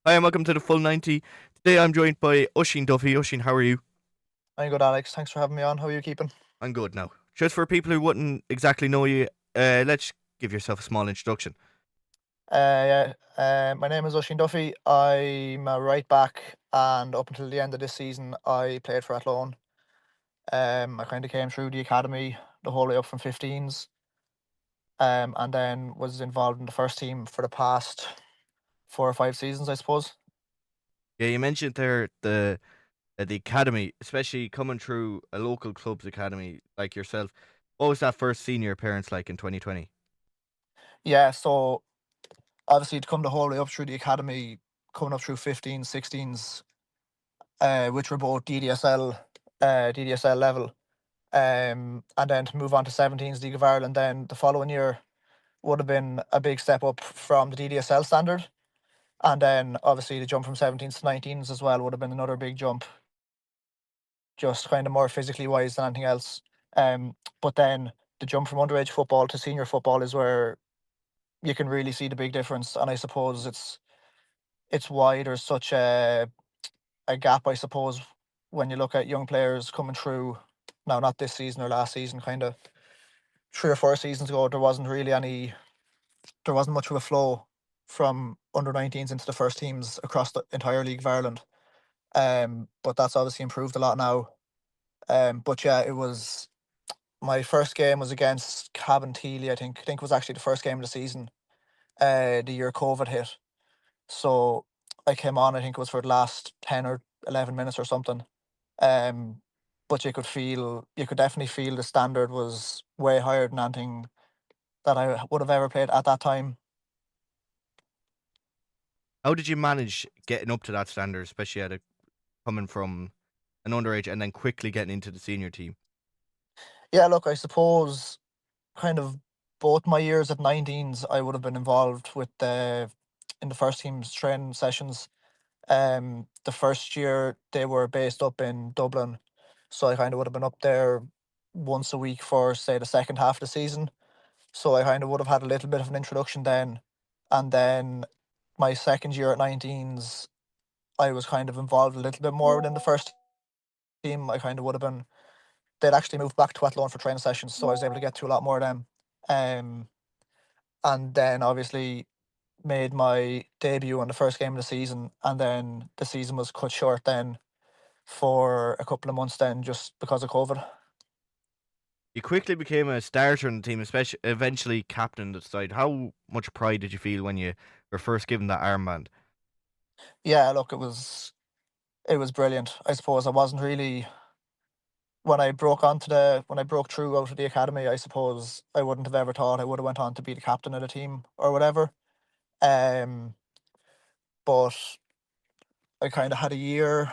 Hi, and welcome to the Full 90. Today I'm joined by Oisín Duffy. Oisín, how are you? I'm good, Alex. Thanks for having me on. How are you keeping? I'm good now. Just for people who wouldn't exactly know you, let's give yourself a small introduction. My name is Oisín Duffy. I'm a right back, and up until the end of this season, I played for Athlone. I kind of came through the academy the whole way up from 15s, and then was involved in the first team for the past 4 or 5 seasons, I suppose. Yeah, you mentioned there the academy, especially coming through a local club's academy like yourself. What was that first senior appearance like in 2020? Yeah, so obviously to come the whole way up through the academy, coming up through 15s, 16s, which were both DDSL level. And then to move on to 17s League of Ireland, then the following year would have been a big step up from the DDSL standard. And then obviously the jump from 17s to 19s as well would have been another big jump, just kind of more physically wise than anything else. But then the jump from underage football to senior football is where you can really see the big difference. And I suppose it's why there's such a gap, I suppose, when you look at young players coming through now, not this season or last season, kind of 3 or 4 seasons ago, there wasn't much of a flow from under 19s into the first teams across the entire League of Ireland. But that's obviously improved a lot now. But yeah, it was my first game was against Cavan Teely, I think. I think it was actually the first game of the season, the year COVID hit. So I came on, I think it was for the last 10 or 11 minutes or something. Um, but you could definitely feel the standard was way higher than anything that I would have ever played at that time. How did you manage getting up to that standard, especially coming from an underage and then quickly getting into the senior team? Yeah, look, I suppose kind of both my years at 19s, I would have been involved with the in the first team's training sessions. The first year they were based up in Dublin, so I kind of would have been up there once a week for say the second half of the season. So I kind of would have had a little bit of an introduction then, and then my second year at 19s, I was kind of involved a little bit more within the first team. I kind of would have been. They'd actually moved back to Athlone for training sessions, so I was able to get to a lot more of them. Um, and then obviously made my debut on the first game of the season, and then the season was cut short then for a couple of months then just because of COVID. You quickly became a starter in the team, especially eventually captain the side. How much pride did you feel when you were first given that armband? Yeah, look, it was brilliant. I suppose I wasn't really when I broke through out of the academy, I suppose I wouldn't have ever thought I would have went on to be the captain of the team or whatever. Um, but I kind of had a year.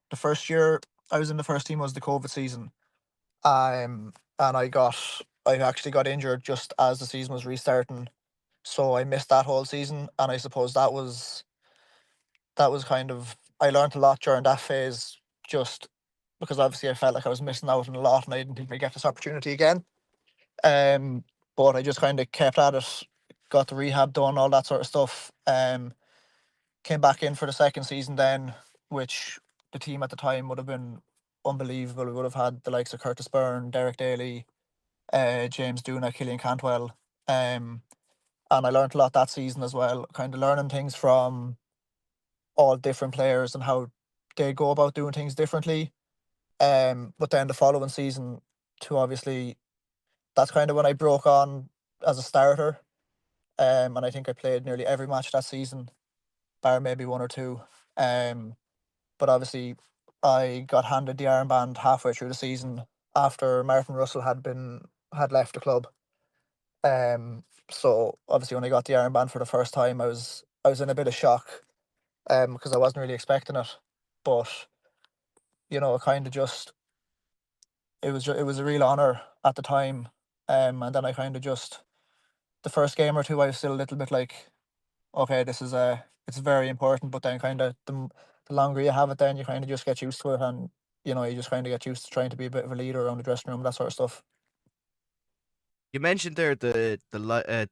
The first year I was in the first team was the COVID season. And I actually got injured just as the season was restarting, so I missed that whole season. And I suppose that was kind of I learned a lot during that phase, just because obviously I felt like I was missing out on a lot, and I didn't think I'd get this opportunity again. Um, but I just kind of kept at it, got the rehab done, all that sort of stuff. Came back in for the second season then, which the team at the time would have been unbelievable. We would have had the likes of Curtis Byrne, Derek Daly, James Duna, Killian Cantwell. Um, and I learned a lot that season as well, kind of learning things from all different players and how they go about doing things differently. But then the following season, to obviously, that's kind of when I broke on as a starter. And I think I played nearly every match that season, bar maybe one or two. Um, but obviously, I got handed the armband halfway through the season after Martin Russell had left the club. So obviously, when I got the armband for the first time, I was in a bit of shock, because I wasn't really expecting it. But it kind of just it was a real honor at the time. And then I kind of just the first game or two, I was still a little bit like, okay, it's very important. But then kind of the longer you have it, then you kind of just get used to it, and you just kind of get used to trying to be a bit of a leader around the dressing room, that sort of stuff. You mentioned there the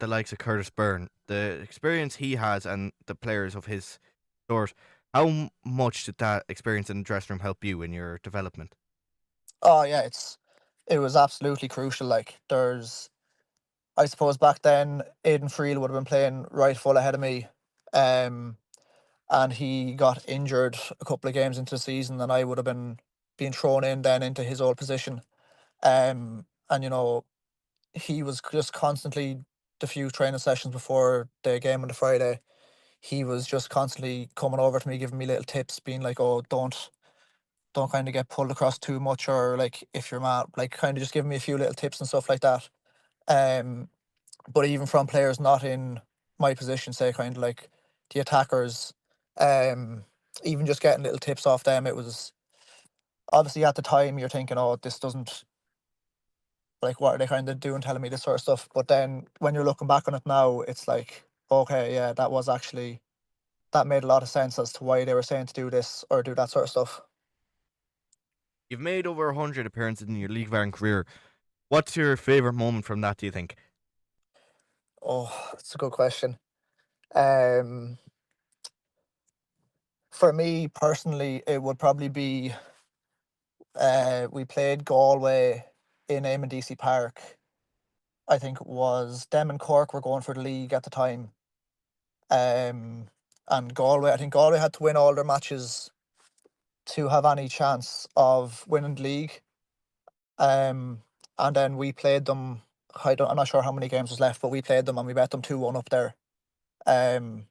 likes of Curtis Byrne, the experience he has, and the players of his Sort. Much did that experience in the dressing room help you in your development? Oh yeah, it was absolutely crucial. Like I suppose back then Aidan Friel would have been playing right full ahead of me, um, and he got injured a couple of games into the season, and I would have been being thrown in then into his old position. And he was just constantly the few training sessions before the game on the Friday. He was just constantly coming over to me, giving me little tips, being like, "Oh, don't kind of get pulled across too much, or like if you're mad, like kind of just giving me a few little tips and stuff like that." Um, but even from players not in my position, say kind of like the attackers, um, even just getting little tips off them, it was obviously at the time you're thinking, "Oh, this doesn't like what are they kind of doing, telling me this sort of stuff." But then when you're looking back on it now, it's like, okay, yeah, that made a lot of sense as to why they were saying to do this or do that sort of stuff. You've made over 100 appearances in your league varying career. What's your favourite moment from that, do you think? Oh, it's a good question. Um, for me personally, it would probably be we played Galway in Eamon DC Park. I think it was them and Cork were going for the league at the time. Um, and Galway, I think Galway had to win all their matches to have any chance of winning the league. Um, and then we played them. I'm not sure how many games was left, but we played them and we bet them 2-1 up there. And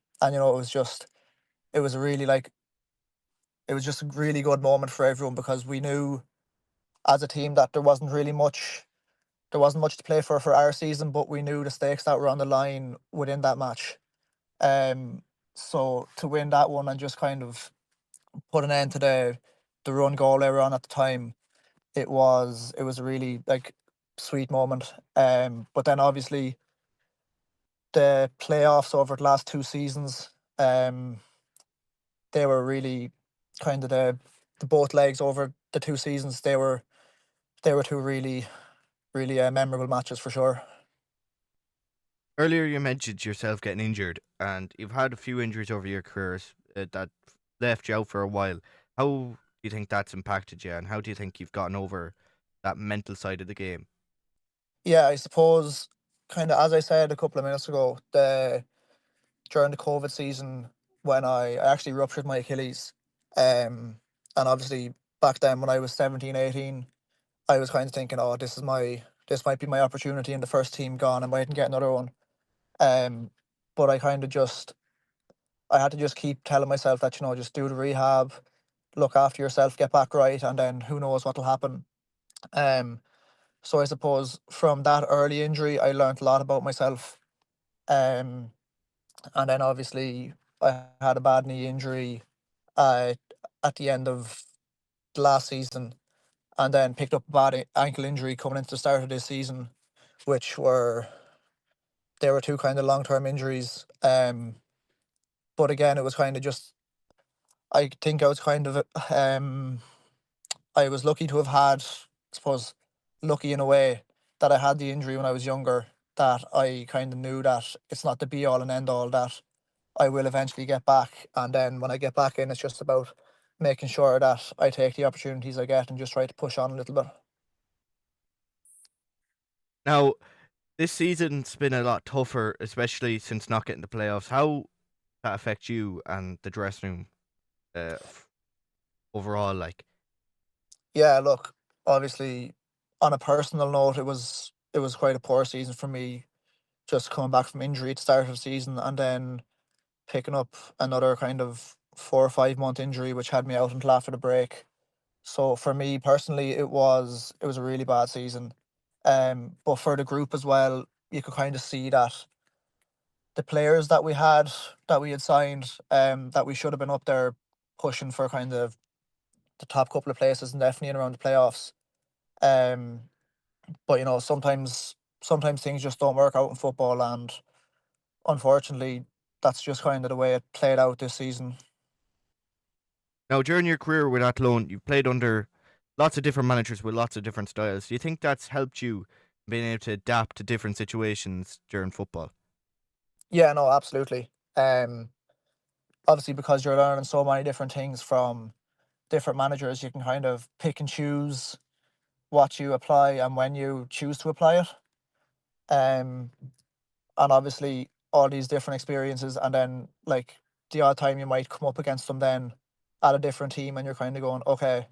it was a really like it was just a really good moment for everyone because we knew as a team that there wasn't much to play for our season, but we knew the stakes that were on the line within that match. Um, so to win that one and just kind of put an end to the run goal they were on at the time, it was a really like sweet moment. But then obviously the playoffs over the last two seasons, they were really kind of the both legs over the two seasons. They were two really memorable matches for sure. Earlier, you mentioned yourself getting injured, and you've had a few injuries over your careers that left you out for a while. How do you think that's impacted you, and how do you think you've gotten over that mental side of the game? Yeah, I suppose kind of as I said a couple of minutes ago, the during the COVID season when I actually ruptured my Achilles, and obviously back then when I was 17, 18, I was kind of thinking, oh, this might be my opportunity in the first team gone. I mightn't get another one. Um, but I had to just keep telling myself that just do the rehab, look after yourself, get back right, and then who knows what'll happen. Um, so I suppose from that early injury, I learned a lot about myself. Um, and then obviously I had a bad knee injury uh, at the end of the last season, and then picked up a bad ankle injury coming into the start of this season, which were they were two kind of long term injuries. But again, it was kind of just I think I was kind of I was lucky to have had, I suppose, lucky in a way that I had the injury when I was younger. That I kind of knew that it's not the be all and end all. That I will eventually get back, and then when I get back in, it's just about making sure that I take the opportunities I get and just try to push on a little bit. Now, this season's been a lot tougher, especially since not getting the playoffs. How that affect you and the dressing room overall? Like, Yeah, look, obviously, on a personal note, it was quite a poor season for me. Just coming back from injury at the start of the season, and then picking up another kind of 4 or 5 month injury, which had me out until after the break. So for me personally, it was a really bad season. But for the group as well, you could kind of see that the players that we had signed, that we should have been up there pushing for kind of the top couple of places and definitely in around the playoffs. Um, but sometimes things just don't work out in football, and unfortunately, that's just kind of the way it played out this season. now during your career with Athlone, you've played under lots of different managers with lots of different styles. Do you think that's helped you being able to adapt to different situations during football? Yeah, no, absolutely. Um, obviously because you're learning so many different things from different managers, you can kind of pick and choose what you apply and when you choose to apply it. Um, and obviously all these different experiences, and then like the odd time you might come up against them then at a different team, and you're kind of going, okay,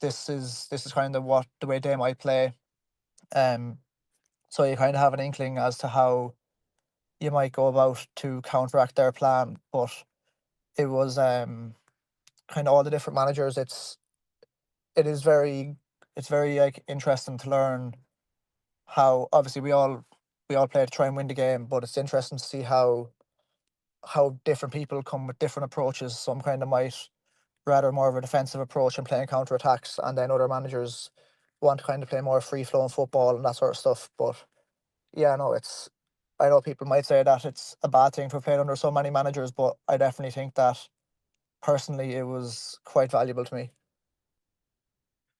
this is kind of what the way they might play. Um, so you kind of have an inkling as to how you might go about to counteract their plan. But it was kind of all the different managers. It is very it's very like interesting to learn how obviously we all play to try and win the game, but it's interesting to see how different people come with different approaches. Some kind of might rather more of a defensive approach and playing counter attacks, and then other managers want to kind of play more free flowing football and that sort of stuff. But yeah, no, it's I know people might say that it's a bad thing for playing under so many managers, but I definitely think that personally it was quite valuable to me.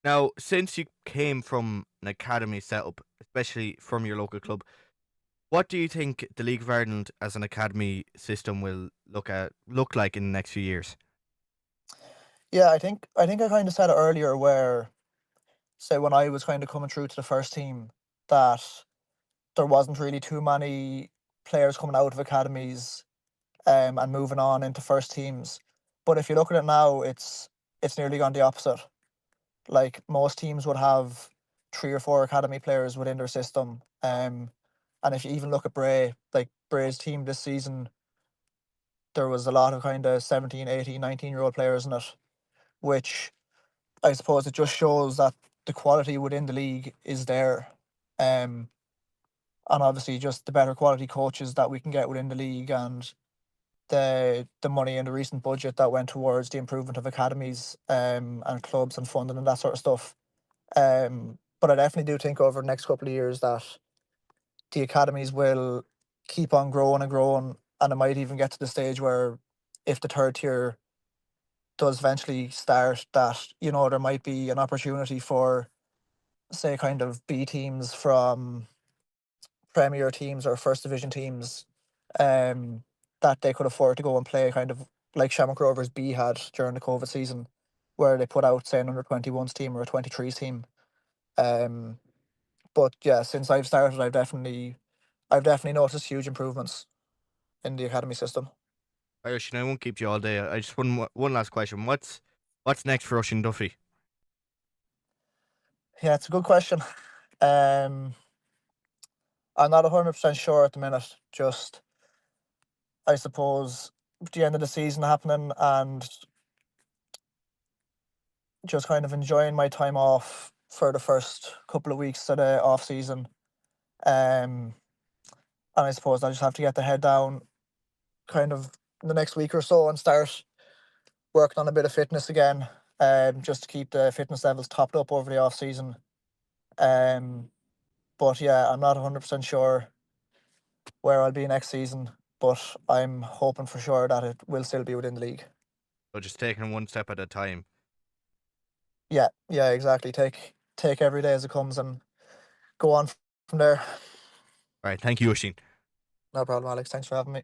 Now, since you came from an academy setup, especially from your local club, what do you think the League of Ireland as an academy system will look like in the next few years? Yeah, I think I kind of said it earlier where say when I was kind of coming through to the first team that there wasn't really too many players coming out of academies and moving on into first teams. But if you look at it now, it's nearly gone the opposite. Like most teams would have 3 or 4 academy players within their system. And if you even look at Bray, like Bray's team this season, there was a lot of kind of 17, 18, 19-year-old players in it, which I suppose it just shows that the quality within the league is there. Um, and obviously just the better quality coaches that we can get within the league, and the money in the recent budget that went towards the improvement of academies and clubs and funding and that sort of stuff. But I definitely do think over the next couple of years that the academies will keep on growing and growing, and it might even get to the stage where if the third tier does eventually start, that there might be an opportunity for say kind of B teams from Premier teams or First Division teams, um, that they could afford to go and play kind of like Shamrock Rovers B had during the COVID season, where they put out say an under 21s team or a 23s team. Um, but yeah, since I've started, I've definitely noticed huge improvements in the academy system. Irish, and I won't keep you all day. I just one last question. What's next for Oisín Duffy? Yeah, it's a good question. Um, I'm not 100% sure at the minute. Just I suppose the end of the season happening and just kind of enjoying my time off for the first couple of weeks of the off season. Um, and I suppose I just have to get the head down kind of the next week or so and start working on a bit of fitness again. Just to keep the fitness levels topped up over the off season. Um, but yeah, I'm not 100% sure where I'll be next season, but I'm hoping for sure that it will still be within the league. So just taking it one step at a time. Yeah, yeah, exactly. Take every day as it comes and go on from there. All right, thank you, Oisín. No problem, Alex. Thanks for having me.